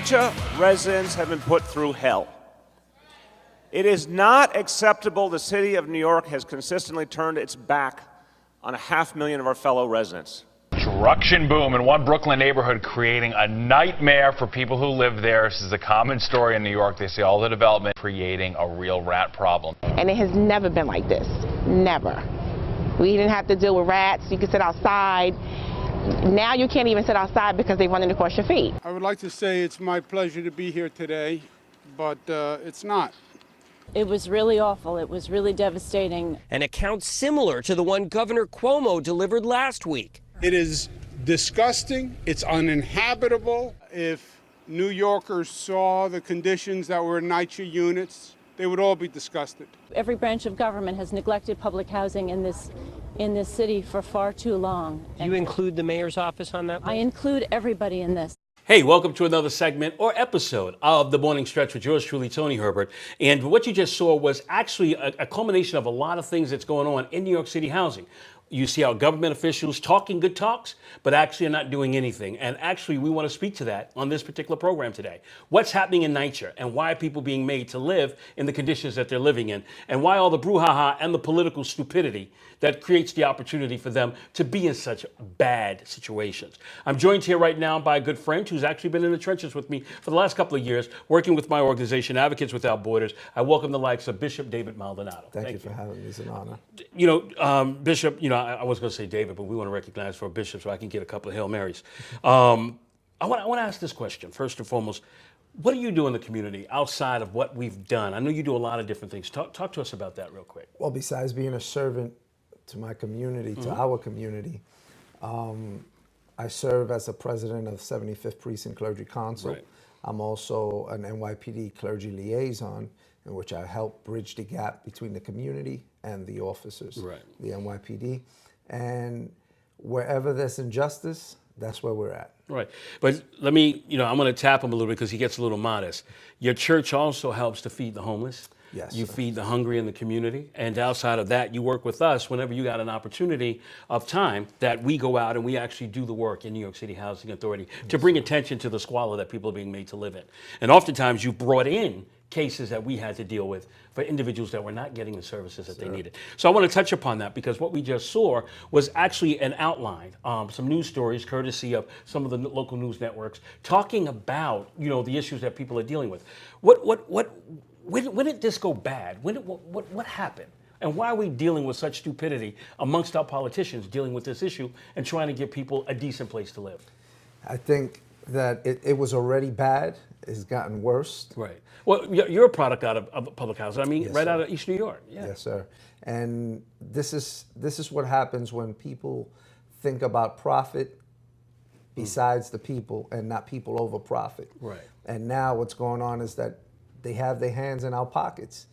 NYCHA residents have been put through hell. It is not acceptable the city of New York has consistently turned its back on 500,000 of our fellow residents. Construction boom in one Brooklyn neighborhood creating a nightmare for people who live there. This is a common story in New York. They see all the development creating a real rat problem. And it has never been like this. Never. We didn't have to deal with rats. You could sit outside. Now you can't even sit outside because they run across your feet. I would like to say it's my pleasure to be here today, but it's not. It was really awful. It was really devastating. An account similar to the one Governor Cuomo delivered last week. It is disgusting. It's uninhabitable. If New Yorkers saw the conditions that were in NYCHA units, they would all be disgusted. Every branch of government has neglected public housing in this city for far too long. You include the mayor's office on that list? I include everybody in this. Hey, welcome to another segment or episode of The Morning Stretch with yours truly, Tony Herbert. And what you just saw was actually a culmination of a lot of things that's going on in New York City housing. You see our government officials talking good talks, but actually are not doing anything. And actually, we want to speak to that on this particular program today. What's happening in NYCHA and why are people being made to live in the conditions that they're living in? And why all the brouhaha and the political stupidity that creates the opportunity for them to be in such bad situations. I'm joined here right now by a good friend who's actually been in the trenches with me for the last couple of years, working with my organization, Advocates Without Borders. I welcome the likes of Bishop David Maldonado. Thank you for having me. It's an honor. You know, Bishop, I was going to say David, but we want to recognize for a bishop so I can get a couple of Hail Marys. I want to ask this question, first and foremost. What do you do in the community outside of what we've done? I know you do a lot of different things. Talk to us about that real quick. Well, besides being a servant to my community, to our community, I serve as a president of 75th Precinct Clergy Council. Right. I'm also an NYPD clergy liaison, in which I help bridge the gap between the community and the officers, Right. the NYPD. And wherever there's injustice, that's where we're at. Right. But let me, I'm going to tap him a little bit because he gets a little modest. Your church also helps to feed the homeless. Yes, You sir. feed the hungry in the community. And outside of that, you work with us whenever you got an opportunity of time that we go out and we actually do the work in New York City Housing Authority to bring attention to the squalor that people are being made to live in. And oftentimes you brought in cases that we had to deal with for individuals that were not getting the services that they needed. So I want to touch upon that because what we just saw was actually an outline, some news stories courtesy of some of the local news networks talking about, the issues that people are dealing with. When did this go bad? What happened? And why are we dealing with such stupidity amongst our politicians dealing with this issue and trying to give people a decent place to live? I think that it was already bad. It's gotten worse. Right. Well, you're a product out of public housing. I mean, Yes, right sir. out of East New York. Yeah. Yes, sir. And this is what happens when people think about profit besides the people and not people over profit. Right. And now what's going on is that they have their hands in our pockets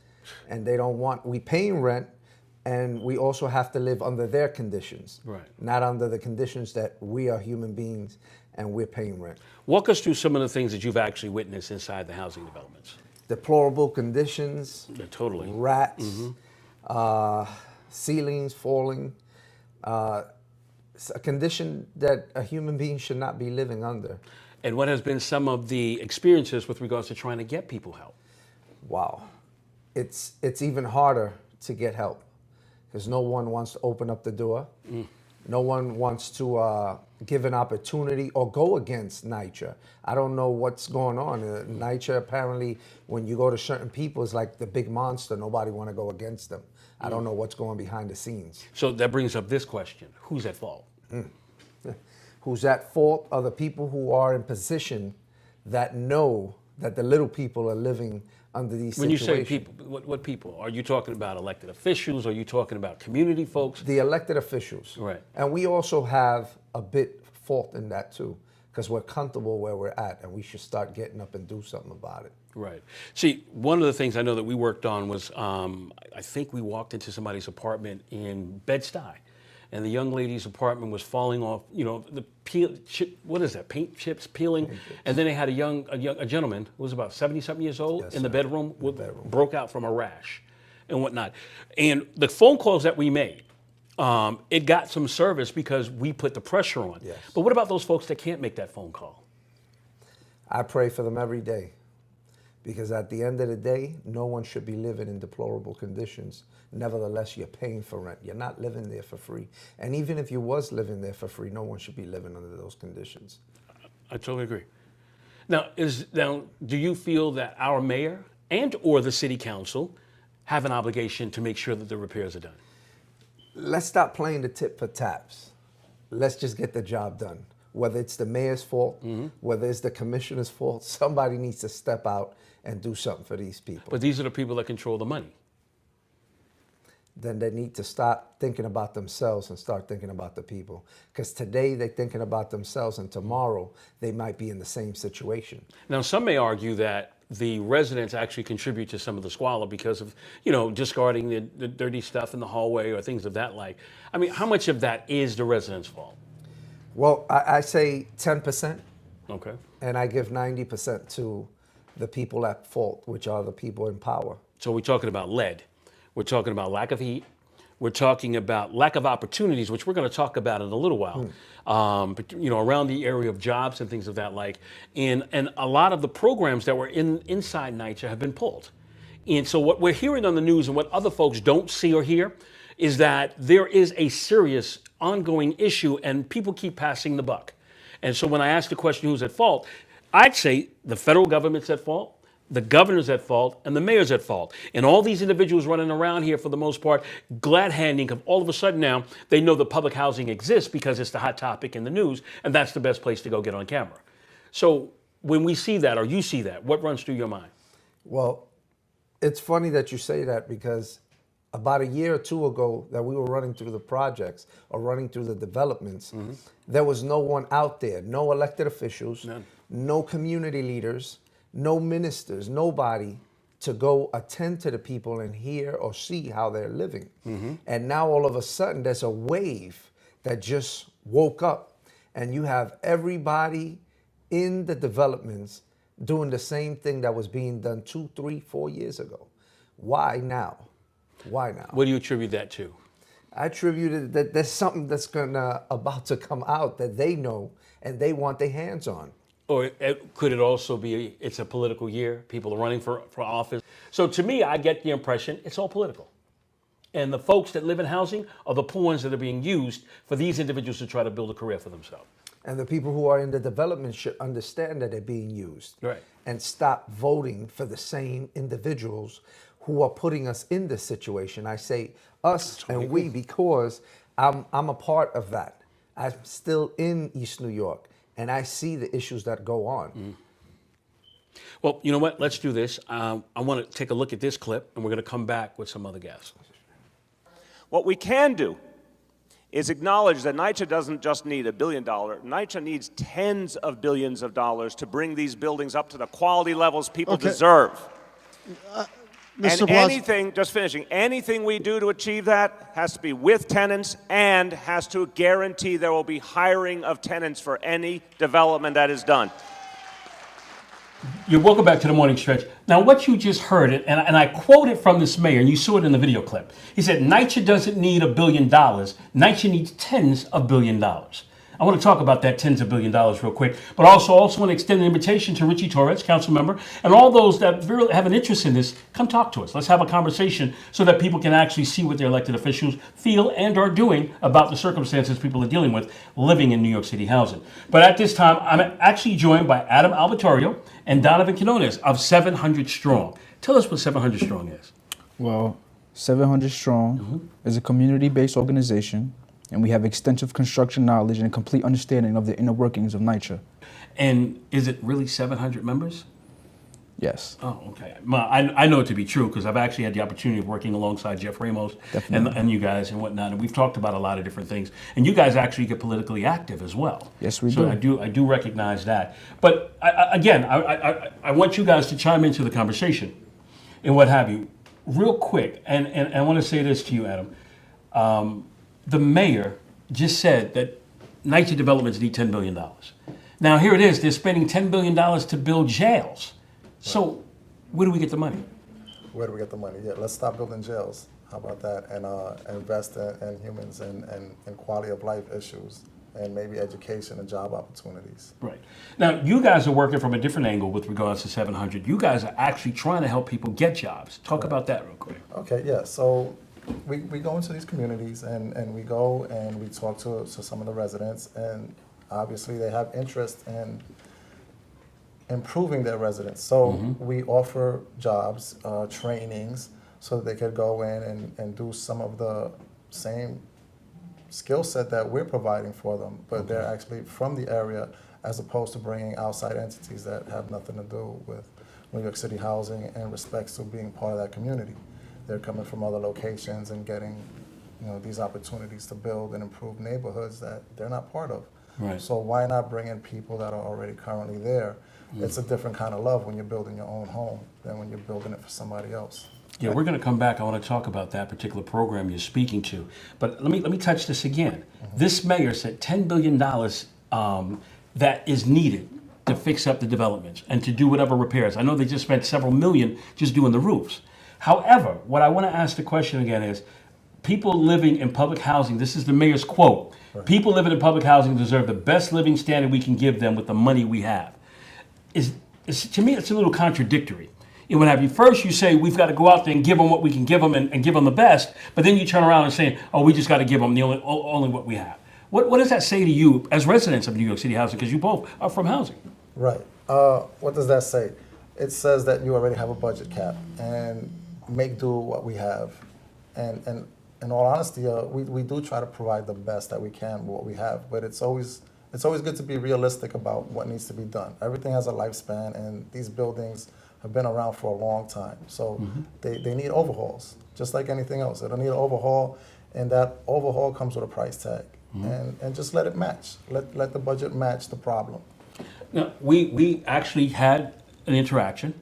and they don't want, we paying rent and we also have to live under their conditions. Right. Not under the conditions that we are human beings and we're paying rent. Walk us through some of the things that you've actually witnessed inside the housing developments. Deplorable conditions. Yeah, totally. Rats, ceilings falling, it's a condition that a human being should not be living under. And what has been some of the experiences with regards to trying to get people help? Wow. It's even harder to get help because no one wants to open up the door. No one wants to give an opportunity or go against NYCHA. I don't know what's going on. NYCHA apparently, when you go to certain people, is like the big monster. Nobody want to go against them. I don't know what's going behind the scenes. So that brings up this question. Who's at fault? Who's at fault are the people who are in position that know that the little people are living under these When situations. you say people, what people? Are you talking about elected officials? Are you talking about community folks? The elected officials. Right. And we also have a bit fault in that too, because we're comfortable where we're at and we should start getting up and do something about it. Right. See, one of the things I know that we worked on was, I think we walked into somebody's apartment in Bed-Stuy, and the young lady's apartment was falling off, the what is that, paint chips peeling? And then they had a gentleman who was about 70-something years old Yes, in the sir. bedroom, broke out from a rash and whatnot. And the phone calls that we made, it got some service because we put the pressure on. Yes. But what about those folks that can't make that phone call? I pray for them every day because at the end of the day, no one should be living in deplorable conditions. Nevertheless, you're paying for rent. You're not living there for free. And even if you was living there for free, no one should be living under those conditions. I totally agree. Now, do you feel that our mayor and or the city council have an obligation to make sure that the repairs are done? Let's stop playing the tit for taps. Let's just get the job done. Whether it's the mayor's fault, whether it's the commissioner's fault, somebody needs to step out and do something for these people. But these are the people that control the money. Then they need to stop thinking about themselves and start thinking about the people. Because today they're thinking about themselves and tomorrow they might be in the same situation. Now, some may argue that the residents actually contribute to some of the squalor because of, discarding the dirty stuff in the hallway or things of that like. I mean, how much of that is the residents' fault? Well, I say 10%. Okay. And I give 90% to the people at fault, which are the people in power. So we're talking about lead. We're talking about lack of heat. We're talking about lack of opportunities, which we're going to talk about in a little while. But, around the area of jobs and things of that like. And a lot of the programs that were inside NYCHA have been pulled. And so what we're hearing on the news and what other folks don't see or hear is that there is a serious ongoing issue and people keep passing the buck. And so when I ask the question, who's at fault, I'd say the federal government's at fault, the governor's at fault, and the mayor's at fault. And all these individuals running around here, for the most part, glad-handing, because all of a sudden now they know that public housing exists because it's the hot topic in the news, and that's the best place to go get on camera. So when we see that, or you see that, what runs through your mind? Well, it's funny that you say that because about a year or two ago that we were running through the projects or running through the developments, there was no one out there, no elected officials, None. no community leaders, no ministers, nobody to go attend to the people and hear or see how they're living. And now all of a sudden there's a wave that just woke up and you have everybody in the developments doing the same thing that was being done 2, 3, 4 years ago. Why now? Why now? What do you attribute that to? I attribute it that there's something that's about to come out that they know and they want their hands on. Or could it also be it's a political year, people are running for office? So to me, I get the impression it's all political. And the folks that live in housing are the pawns that are being used for these individuals to try to build a career for themselves. And the people who are in the development should understand that they're being used. Right. And stop voting for the same individuals who are putting us in this situation. I say us and we because I'm a part of that. I'm still in East New York and I see the issues that go on. Well, you know what? Let's do this. I want to take a look at this clip and we're going to come back with some other guests. What we can do is acknowledge that NYCHA doesn't just need $1 billion. NYCHA needs tens of billions of dollars to bring these buildings up to the quality levels people deserve. Mr. And Blas- anything, just finishing, anything we do to achieve that has to be with tenants and has to guarantee there will be hiring of tenants for any development that is done. You're welcome back to the morning stretch. Now, what you just heard, and I quoted from this mayor, and you saw it in the video clip. He said, NYCHA doesn't need $1 billion. NYCHA needs tens of billion dollars. I want to talk about that tens of billion dollars real quick, but also want to extend an invitation to Richie Torres, council member, and all those that really have an interest in this. Come talk to us. Let's have a conversation so that people can actually see what their elected officials feel and are doing about the circumstances people are dealing with living in New York City housing. But at this time, I'm actually joined by Adam Albatorio and Donovan Quinones of 700 Strong. Tell us what 700 Strong is. Well, 700 Strong is a community-based organization, and we have extensive construction knowledge and a complete understanding of the inner workings of NYCHA. And is it really 700 members? Yes. Oh, okay. Well, I know it to be true because I've actually had the opportunity of working alongside Jeff Ramos and you guys and whatnot, and we've talked about a lot of different things. And you guys actually get politically active as well. Yes, we do. So I do recognize that. But I want you guys to chime into the conversation and what have you, real quick. And I want to say this to you, Adam. The mayor just said that NYCHA developments need $10 billion. Now here it is, they're spending $10 billion to build jails. So where do we get the money? Where do we get the money? Yeah, let's stop building jails. How about that? And invest in humans and quality of life issues and maybe education and job opportunities. Right. Now, you guys are working from a different angle with regards to 700. You guys are actually trying to help people get jobs. Talk about that real quick. Okay, yeah. So we go into these communities and we go and we talk to some of the residents, and obviously they have interest in improving their residence. So we offer jobs, trainings, so that they could go in and do some of the same skill set that we're providing for them, but they're actually from the area, as opposed to bringing outside entities that have nothing to do with New York City housing and respects to being part of that community. They're coming from other locations and getting, these opportunities to build and improve neighborhoods that they're not part of. Right. So why not bring in people that are already currently there? It's a different kind of love when you're building your own home than when you're building it for somebody else. Yeah, we're going to come back. I want to talk about that particular program you're speaking to. But let me touch this again. This mayor said $10 billion that is needed to fix up the developments and to do whatever repairs. I know they just spent several million just doing the roofs. However, what I want to ask the question again is, people living in public housing, this is the mayor's quote, people living in public housing deserve the best living standard we can give them with the money we have. To me, it's a little contradictory. What have you? First, you say we've got to go out there and give them what we can give them and give them the best, but then you turn around and say, oh, we just got to give them the only what we have. What does that say to you as residents of New York City housing? Because you both are from housing. Right. What does that say? It says that you already have a budget cap and make do what we have. And in all honesty, we do try to provide the best that we can with what we have, but it's always good to be realistic about what needs to be done. Everything has a lifespan, and these buildings have been around for a long time. So they need overhauls, just like anything else. It'll need an overhaul, and that overhaul comes with a price tag. And just let it match. Let the budget match the problem. Now, we actually had an interaction.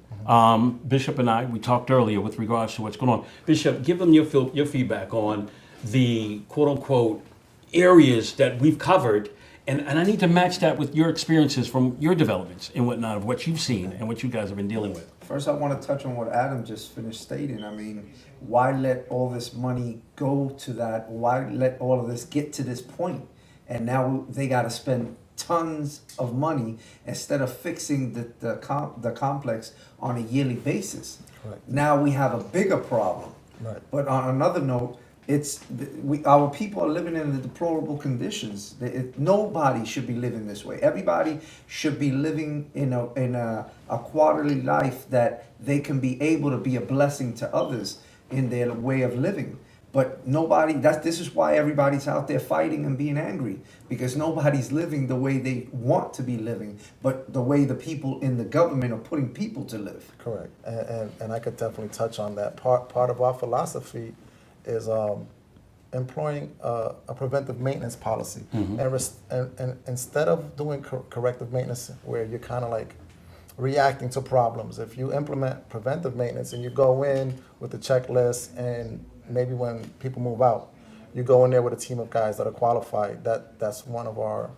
Bishop and I, we talked earlier with regards to what's going on. Bishop, give them your feedback on the quote-unquote areas that we've covered. And I need to match that with your experiences from your developments and whatnot, of what you've seen and what you guys have been dealing with. First, I want to touch on what Adam just finished stating. I mean, why let all this money go to that? Why let all of this get to this point? And now they got to spend tons of money instead of fixing the complex on a yearly basis. Right. Now we have a bigger problem. Right. But on another note, our people are living in the deplorable conditions. Nobody should be living this way. Everybody should be living in a quarterly life that they can be able to be a blessing to others in their way of living. But this is why everybody's out there fighting and being angry, because nobody's living the way they want to be living, but the way the people in the government are putting people to live. Correct. And I could definitely touch on that. Part of our philosophy is employing a preventive maintenance policy. And instead of doing corrective maintenance where you're kind of like reacting to problems, if you implement preventive maintenance and you go in with the checklist, and maybe when people move out, you go in there with a team of guys that are qualified. That's one of our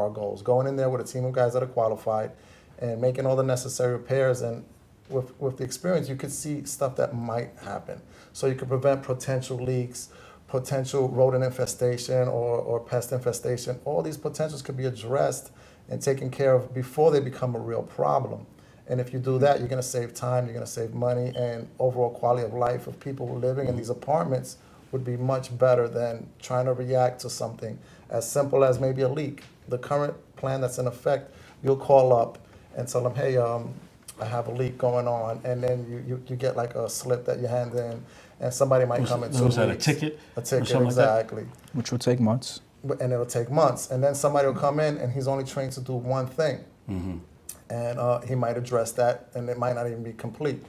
goals. Going in there with a team of guys that are qualified and making all the necessary repairs, and with the experience, you could see stuff that might happen. So you could prevent potential leaks, potential rodent infestation or pest infestation. All these potentials could be addressed and taken care of before they become a real problem. And if you do that, you're going to save time, you're going to save money, and overall quality of life of people living in these apartments would be much better than trying to react to something as simple as maybe a leak. The current plan that's in effect, you'll call up and tell them, hey, I have a leak going on, and then you get like a slip that you hand in, and somebody might come in 2 weeks. Was that a ticket? A ticket, like exactly. Which will take months. And it'll take months. And then somebody will come in, and he's only trained to do one thing. And he might address that, and it might not even be complete.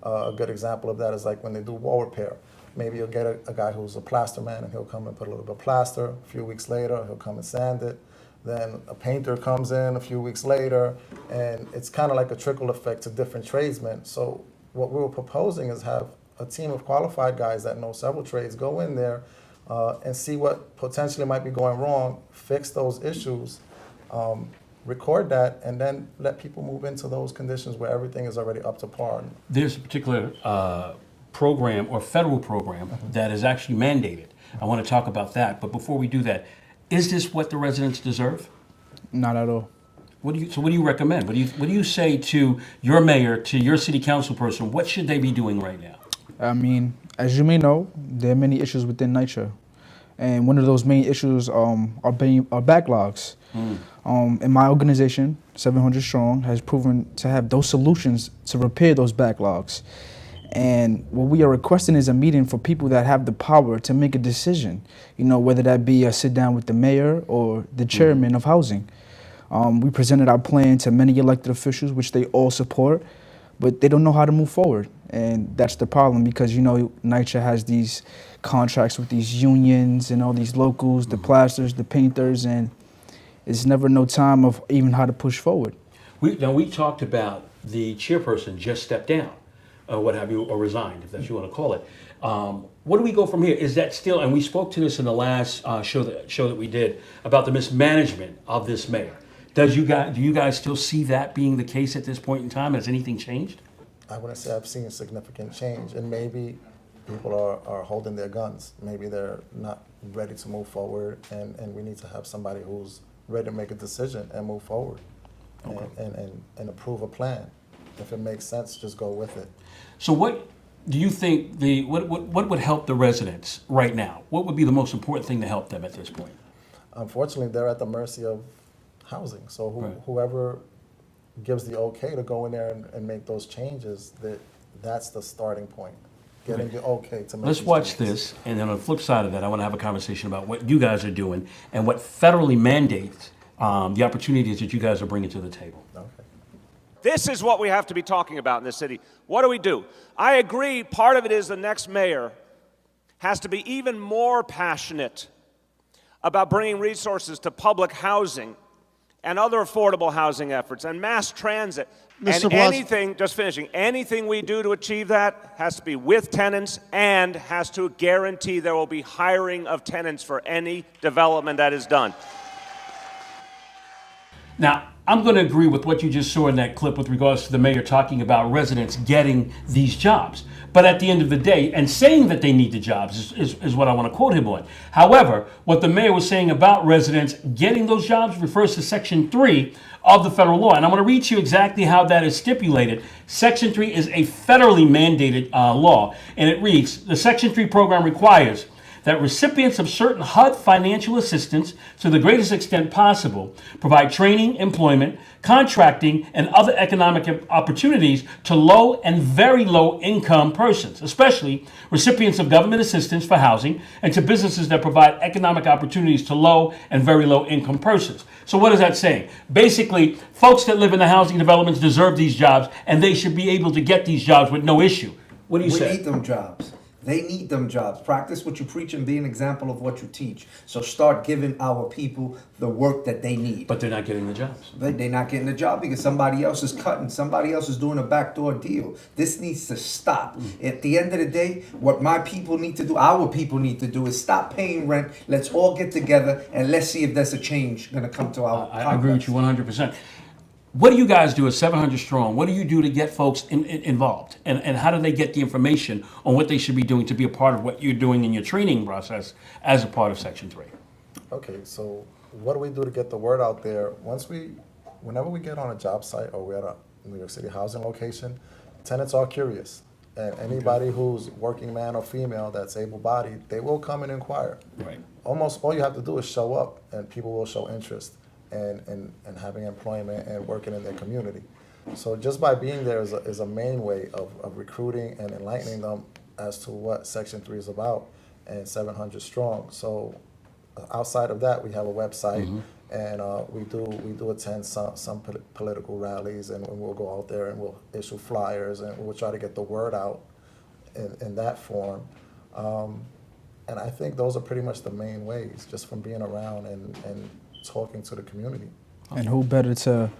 A good example of that is like when they do wall repair. Maybe you'll get a guy who's a plaster man, and he'll come and put a little bit of plaster. A few weeks later, he'll come and sand it. Then a painter comes in a few weeks later, and it's kind of like a trickle effect to different tradesmen. So what we were proposing is have a team of qualified guys that know several trades go in there and see what potentially might be going wrong, fix those issues, record that, and then let people move into those conditions where everything is already up to par. There's a particular program or federal program that is actually mandated. I want to talk about that, but before we do that, Is this what the residents deserve? Not at all. What do you recommend? What do you say to your mayor, to your city council person? What should they be doing right now? I mean, as you may know, there are many issues within NYCHA. And one of those main issues are backlogs. And my organization, 700 Strong, has proven to have those solutions to repair those backlogs. And what we are requesting is a meeting for people that have the power to make a decision, you know, whether that be a sit down with the mayor or the chairman of housing. We presented our plan to many elected officials, which they all support, but they don't know how to move forward. And that's the problem because, you know, NYCHA has these contracts with these unions and all these locals, the plasters, the painters, and it's never no time of even how to push forward. We talked about the chairperson just stepped down, what have you, or resigned, if that's what you want to call it. Where do we go from here? Is that still, and we spoke to this in the last show that we did about the mismanagement of this mayor. Do you guys still see that being the case at this point in time? Has anything changed? I wouldn't say I've seen a significant change, and maybe people are holding their guns. Maybe they're not ready to move forward, and we need to have somebody who's ready to make a decision and move forward, and approve a plan. If it makes sense, just go with it. So what do you think what would help the residents right now? What would be the most important thing to help them at this point? Unfortunately, they're at the mercy of housing. So whoever gives the okay to go in there and make those changes, that's the starting point. Getting the okay to make Let's these watch changes. this, and then on the flip side of that, I want to have a conversation about what you guys are doing and what federally mandates the opportunities that you guys are bringing to the table. Okay. This is what we have to be talking about in this city. What do? I agree, part of it is the next mayor has to be even more passionate about bringing resources to public housing and other affordable housing efforts and mass transit. And anything, just finishing, anything we do to achieve that has to be with tenants and has to guarantee there will be hiring of tenants for any development that is done. Now, I'm going to agree with what you just saw in that clip with regards to the mayor talking about residents getting these jobs. But at the end of the day, and saying that they need the jobs is what I want to quote him on. However, what the mayor was saying about residents getting those jobs refers to Section 3 of the federal law. And I'm going to read to you exactly how that is stipulated. Section 3 is a federally mandated law. And it reads, the Section 3 program requires that recipients of certain HUD financial assistance, to the greatest extent possible, provide training, employment, contracting, and other economic opportunities to low and very low income persons, especially recipients of government assistance for housing, and to businesses that provide economic opportunities to low and very low income persons. So what is that saying? Basically, folks that live in the housing developments deserve these jobs, and they should be able to get these jobs with no issue. What do you say? We need them jobs. They need them jobs. Practice what you preach and be an example of what you teach. So start giving our people the work that they need. But they're not getting the jobs. They're not getting the job because somebody else is cutting. Somebody else is doing a backdoor deal. This needs to stop. At the end of the day, what my people need to do, our people need to do, is stop paying rent. Let's all get together and let's see if there's a change going to come to our I agree with you 100%. What do you guys do at 700 Strong? What do you do to get folks involved? And how do they get the information on what they should be doing to be a part of what you're doing in your training process as a part of Section 3? Okay, so what do we do to get the word out there? Whenever we get on a job site or we're at a New York City housing location, tenants are curious. And anybody who's working man or female that's able-bodied, they will come and inquire. Right. Almost all you have to do is show up and people will show interest and having employment and working in their community. So just by being there is a main way of recruiting and enlightening them as to what Section 3 is about and 700 Strong. So outside of that, we have a website, and we do attend some political rallies, and we'll go out there and we'll issue flyers, and we'll try to get the word out in that form. And I think those are pretty much the main ways, just from being around and talking to the community. And who better to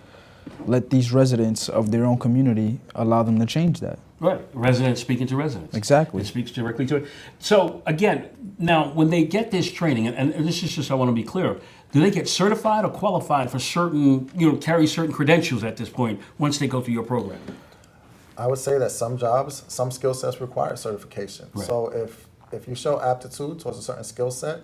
let these residents of their own community allow them to change that? Right, residents speaking to residents. Exactly. It speaks directly to it. So again, now when they get this training, and this is just, I want to be clear, do they get certified or qualified for certain, carry certain credentials at this point once they go through your program? I would say that some jobs, some skill sets require certification. Right. So if you show aptitude towards a certain skill set,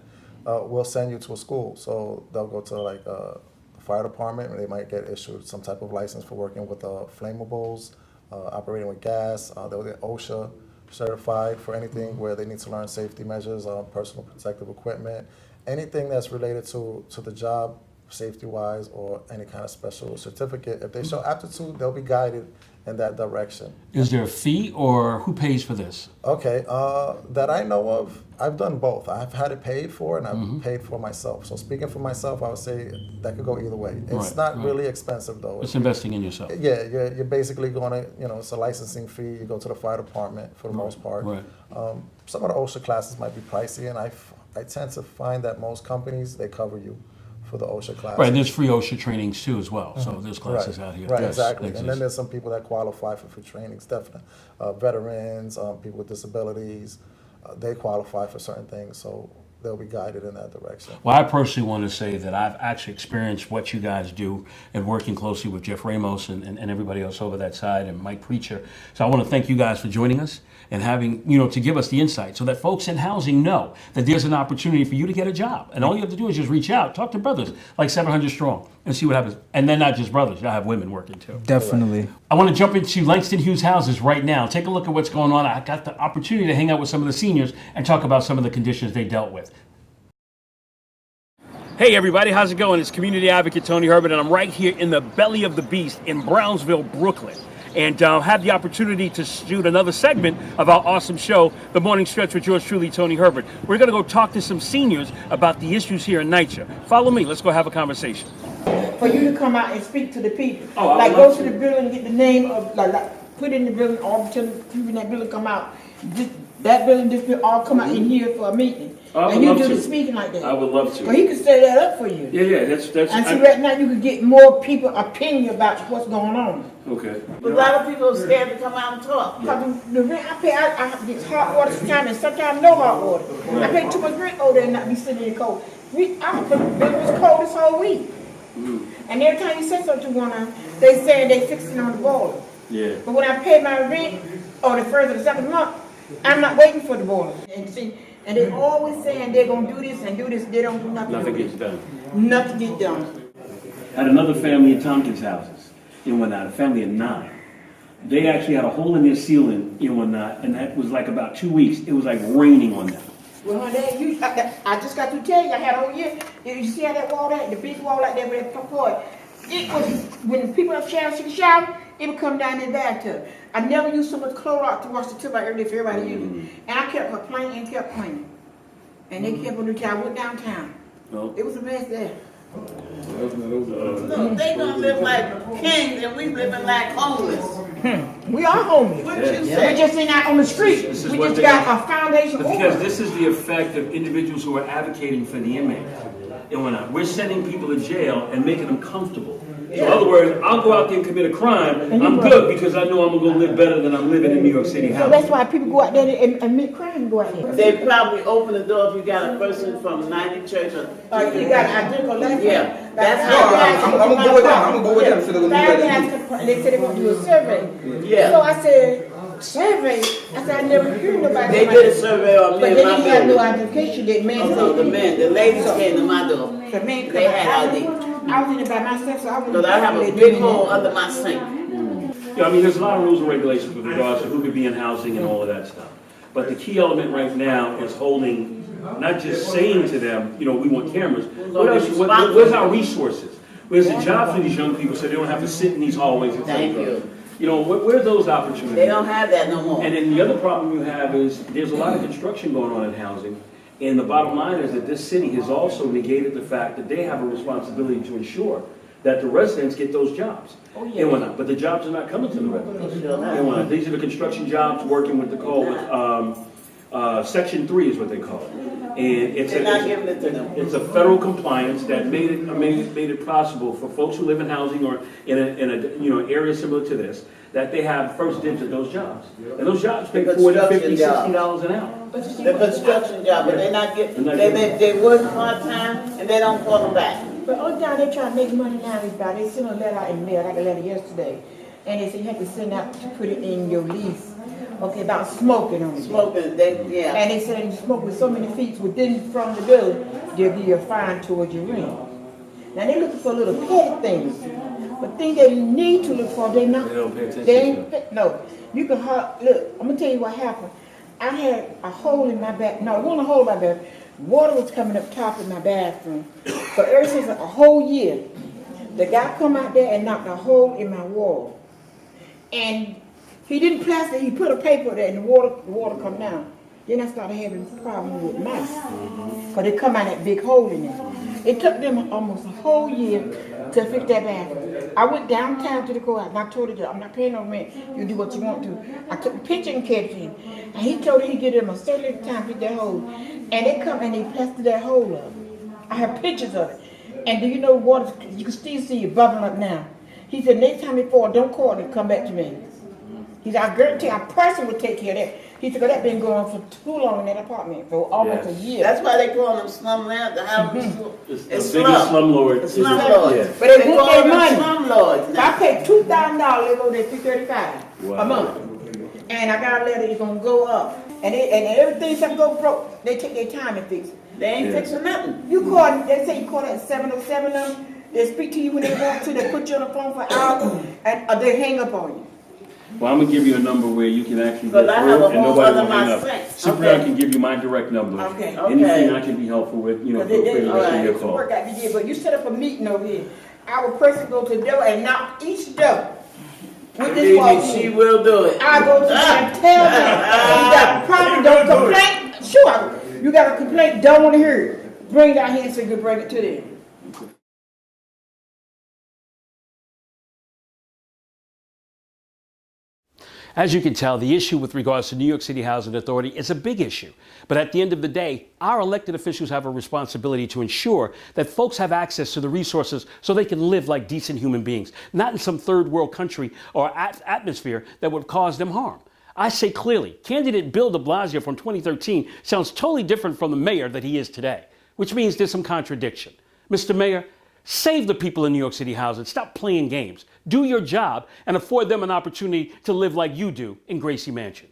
we'll send you to a school. So they'll go to like the fire department, and they might get issued some type of license for working with flammables, operating with gas. They'll get OSHA certified for anything where they need to learn safety measures, personal protective equipment, anything that's related to the job, safety-wise, or any kind of special certificate. If they show aptitude, they'll be guided in that direction. Is there a fee, or who pays for this? Okay, that I know of, I've done both. I've had it paid for, and I've paid for myself. So speaking for myself, I would say that could go either way. It's not really expensive, though. It's investing in yourself. Yeah, you're basically going to, it's a licensing fee. You go to the fire department for the most part. Right. Some of the OSHA classes might be pricey, and I tend to find that most companies, they cover you for the OSHA classes. Right, and there's free OSHA trainings too as well. So there's classes out here. Right, Yes, exactly. exist. And then there's some people that qualify for trainings, definitely. Veterans, people with disabilities, they qualify for certain things, so they'll be guided in that direction. Well, I personally want to say that I've actually experienced what you guys do and working closely with Jeff Ramos and everybody else over that side and Mike Preacher. So I want to thank you guys for joining us and having, to give us the insight so that folks in housing know that there's an opportunity for you to get a job. And all you have to do is just reach out, talk to brothers like 700 Strong and see what happens. And then not just brothers, you'll have women working too. Definitely. I want to jump into Langston Hughes houses right now. Take a look at what's going on. I got the opportunity to hang out with some of the seniors and talk about some of the conditions they dealt with. Hey everybody, how's it going? It's Community Advocate Tony Herbert, and I'm right here in the belly of the beast in Brownsville, Brooklyn. And have the opportunity to shoot another segment of our awesome show, The Morning Stretch with yours truly, Tony Herbert. We're going to go talk to some seniors about the issues here in NYCHA. Follow me. Let's go have a conversation. For you to come out and speak to the people. Oh, like go to the building and get the name of, like put in the building, all the people in that building come out. That building, this building, all come out in here for a meeting. And you do the speaking like that. I would love to. Well, he could set that up for you. Yeah, that's. And see, right now you could get more people opinion about what's going on. Okay. But a lot of people are scared to come out and talk. The rent I pay, I get hot water sometimes, and sometimes no hot water. I pay too much rent over there and not be sitting in the cold. I was cold this whole week. And every time you say something to one of them, they saying they fixing on the boiler. Yeah. But when I pay my rent, or the first or the second month, I'm not waiting for the boiler. And see, and they always saying they're gonna do this and do this. They don't do nothing. Nothing gets done. Nothing gets done. Had another family in Tompkins houses in one night, a family of 9. They actually had a hole in their ceiling in one night, and that was like about 2 weeks. It was like raining on them. Well, I just got to tell you, I had a whole year. You see how that wall, the big wall out there with that support? It was, when people have showers, she shower, it would come down in the bathtub. I never used so much Clorox to wash the tub out every day for everybody using. And I kept complaining and kept cleaning. And they kept on the job. I went downtown. Well, it was a mess there. Look, they gonna live like kings and we living like homeless. We are homeless. What you say? We're just in out on the street. We just got a foundation because over. this is the effect of individuals who are advocating for the inmate. And we're sending people to jail and making them comfortable. So in other words, I'll go out there and commit a crime. I'm good because I know I'm going to live better than I'm living in New York City house. So that's why people go out there and commit crime and go out there. They probably open the door if you got a person from United Church or you got an identical left. Yeah, that's how. I'm gonna go with them. I'm gonna go with them. So they said they want to do a survey. Yeah. So I said, survey? I said, I never heard nobody. They did a survey on me but and they my didn't have no building. identification. That man The ladies came to my door. The man They had ID. I was in it by myself, so I was. Because I have a big hole under my sink. Yeah, I mean, there's a lot of rules and regulations with regards to who could be in housing and all of that stuff. But the key element right now is holding, not just saying to them, we want cameras. Where's our resources? Where's the job for these young people so they don't have to sit in these hallways and Thank you. Where are those opportunities? They don't have that no more. And then the other problem you have is there's a lot of construction going on in housing. And the bottom line is that this city has also negated the fact that they have a responsibility to ensure that the residents get those jobs. Oh, yeah. And whatnot. But the jobs are not coming to the residents. And whatnot. These are the construction jobs working with Section 3 is what they call it. And They're not giving it to them. it's a federal compliance that made it possible for folks who live in housing or in a area similar to this, that they have first dibs at those jobs. And those jobs pay $40, $50, $60 an hour. The construction job, but they're not getting, they work part-time and they don't call them back. But all down they trying to make money now, everybody. They sent a letter out in the mail, like a letter yesterday. and they said you had to send out to put it in your lease. Okay, about smoking on it. Smoking, yeah. And they said if you smoke with so many feet within from the building, they'll give you a fine towards your rent. Now they're looking for little petty things, but things they need to look for, they not. They don't pay attention They ain't, no. You can look. I'm gonna tell you what happened. I had a hole in my back. No, it wasn't a hole in my back. Water was coming up top of my bathroom. So ever since a whole year, the guy come out there and knocked a hole in my wall. And he didn't plaster, he put a paper there and the water come down. Then I started having problems with mice. Because they come out that big hole in there. It took them almost a whole year to fix that bathroom. I went downtown to the courthouse and I told her, I'm not paying no rent. You do what you want to. I took a picture and kept it. And he told her he'd give them a certain time to fix that hole. And they come and they plaster that hole up. I have pictures of it. And do you know water, you can still see it bubbling up now. He said, next time it falls, don't call it, come back to me. He said, I guarantee a person will take care of that. He said, that's been going on for too long in that apartment, for almost a year. That's why they call them slumlords. The houses. It's the biggest slumlord. Slumlords. Yeah. But they want their money. Slumlords. If I pay $2,000, they go there $335 Wow. a month. And I got a letter, it's gonna go up. And everything something go broke, they take their time to fix it. They ain't fixing nothing. You call, they say you call that 707 number, they speak to you when they want to, they put you on the phone for hours, and they hang up on you. Well, I'm gonna give you a number where you can actually But go I have through a it and whole nobody other will hang my up. sex. Cyprian Okay. can give you my direct number. Okay. Anything I can be helpful with, feel free to give me a call. Work out the year, but you set up a meeting over here. Our person go to the door and knock each door. With this walk She in. will do it. I go to them and tell them, you got a problem, don't complain. Sure, you got a complaint, don't want to hear it. Bring it out here so you can bring it to them. As you can tell, the issue with regards to New York City Housing Authority is a big issue. But at the end of the day, our elected officials have a responsibility to ensure that folks have access to the resources so they can live like decent human beings, not in some third world country or atmosphere that would cause them harm. I say clearly, candidate Bill de Blasio from 2013 sounds totally different from the mayor that he is today, which means there's some contradiction. Mr. Mayor, save the people in New York City housing. Stop playing games. Do your job and afford them an opportunity to live like you do in Gracie Mansion.